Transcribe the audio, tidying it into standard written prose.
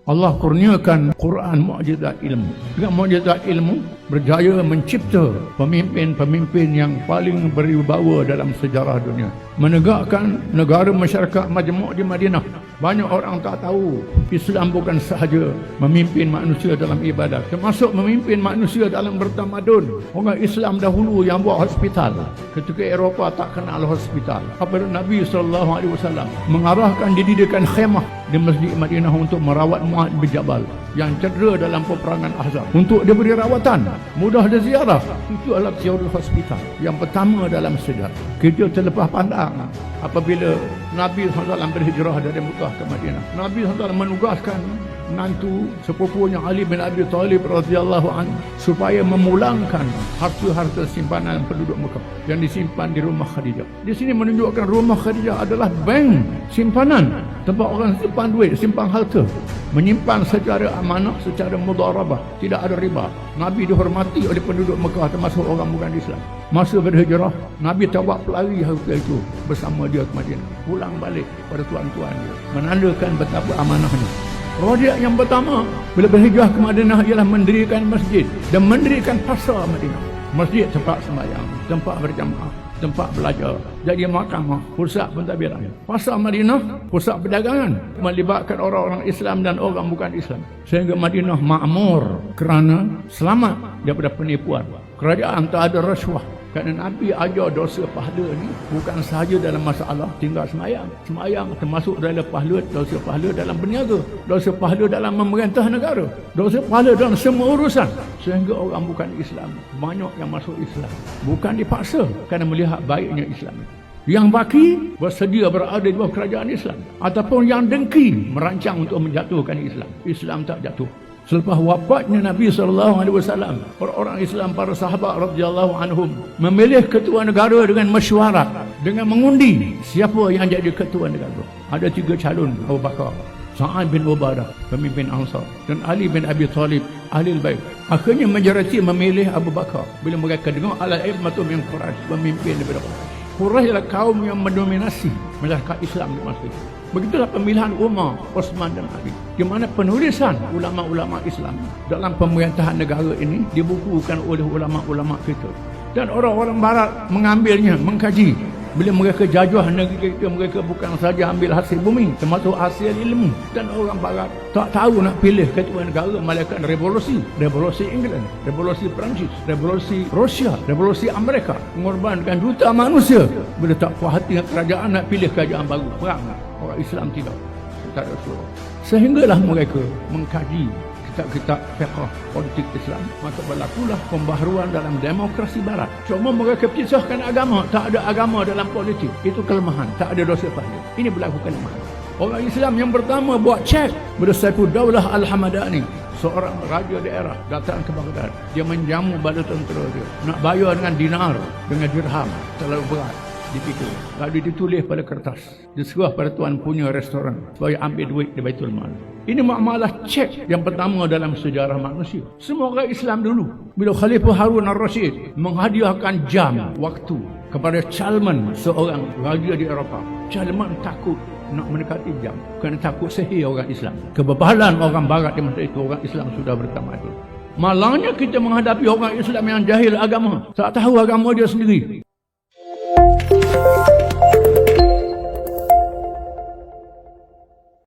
Allah kurniakan Quran mukjizat ilmu. Dengan mukjizat ilmu berjaya mencipta pemimpin-pemimpin yang paling berwibawa dalam sejarah dunia. Menegakkan negara masyarakat majmuk di Madinah. Banyak orang tak tahu Islam bukan sahaja memimpin manusia dalam ibadah, termasuk memimpin manusia dalam bertamadun. Orang Islam dahulu yang buat hospital. Ketika Eropah tak kenal hospital. Apabila Nabi SAW mengarahkan didikan khemah di Masjid Madinah untuk merawat Mu'adz bin Jabal yang cedera dalam peperangan Ahzab, untuk dia beri rawatan, mudah dia ziarah. Itu adalah teori hospital yang pertama dalam sejarah. Kita terlepas pandang apabila Nabi SAW berhijrah dari Mekah ke Madinah. Nabi SAW menugaskan menantu sepupunya Ali bin Abi Thalib radhiyallahu anhu supaya memulangkan harta-harta simpanan penduduk Mekah yang disimpan di rumah Khadijah. Di sini menunjukkan rumah Khadijah adalah bank simpanan, tempat orang simpan duit, simpan harta, menyimpan secara amanah, secara mudharabah, tidak ada riba. Nabi dihormati oleh penduduk Mekah termasuk orang bukan Islam. Masa berhijrah, Nabi bawa pelari harta itu bersama dia ke Madinah, pulang balik pada tuan-tuan dia, menandakan betapa amanahnya. Projek yang pertama bila berhijrah ke Madinah ialah mendirikan masjid dan mendirikan pasar Madinah. Masjid tempat sembahyang, tempat berjamaah, tempat belajar, jadi mahkamah, pusat pentadbiran. Pasar Madinah pusat perdagangan, melibatkan orang-orang Islam dan orang bukan Islam, sehingga Madinah makmur kerana selamat daripada penipuan. Kerajaan tak ada rasuah. Kerana Nabi ajar dosa pahala ni bukan sahaja dalam masalah tinggal semayang. Semayang termasuk dalam pahala, dosa pahala dalam berniaga, dosa pahala dalam memerintah negara, dosa pahala dalam semua urusan. Sehingga orang bukan Islam banyak yang masuk Islam, bukan dipaksa, kerana melihat baiknya Islam. Yang baki bersedia berada di bawah kerajaan Islam, ataupun yang dengki merancang untuk menjatuhkan Islam. Islam tak jatuh. Selepas wafatnya Nabi SAW, orang-orang Islam, para sahabat radhiyallahu anhum, memilih ketua negara dengan mesyuarat, dengan mengundi siapa yang jadi ketua negara. Ada 3 calon: Abu Bakar, Sa'ad bin Ubadah, pemimpin Ansar, dan Ali bin Abi Thalib, ahli al-bait. Akhirnya majoriti memilih Abu Bakar bila mereka dengar al-a'immatu min Quraisy, pemimpin daripada Quraisy. Quraisy adalah kaum yang mendominasi masyarakat Islam di masa itu. Begitulah pemilihan Umar, Osman dan Ali, di mana penulisan ulama-ulama Islam dalam pemerintahan negara ini dibukukan oleh ulama-ulama kita. Dan orang-orang barat mengambilnya, mengkaji. Bila mereka jajah negeri kita, mereka bukan saja ambil hasil bumi, termasuk hasil ilmu. Dan orang barat tak tahu nak pilih ketua negara, melainkan revolusi. Revolusi England, revolusi Perancis, revolusi Rusia, revolusi Amerika, mengorbankan juta manusia. Bila tak puas hati dengan kerajaan, nak pilih kerajaan baru, perang. Orang Islam tidak. Tak ada suruh. Sehinggalah mereka mengkaji kitab-kitab fiqh politik Islam, maka berlakulah pembaharuan dalam demokrasi barat. Cuma mereka pisahkan agama, tak ada agama dalam politik. Itu kelemahan, tak ada dosa pahala. Ini berlaku kelemahan. Orang Islam yang pertama buat cek pada Saifullah Al-Hamadani, seorang raja daerah, datang ke Baghdad. Dia menjamu bala tentera dia, nak bayar dengan dinar, dengan dirham, terlalu berat. Dipikul, lalu ditulis pada kertas, disuruh pada tuan punya restoran supaya ambil duit di Baitul Mal. Ini muamalah cek yang pertama dalam sejarah manusia. Semua orang Islam dulu, bila Khalifah Harun al-Rashid menghadiahkan jam waktu kepada Salman, seorang raja di Eropah. Salman takut nak mendekati jam kerana takut sihir orang Islam. Kebebalan orang barat di masa itu, orang Islam sudah bertamadun. Malangnya kita menghadapi orang Islam yang jahil agama, tak tahu agama dia sendiri.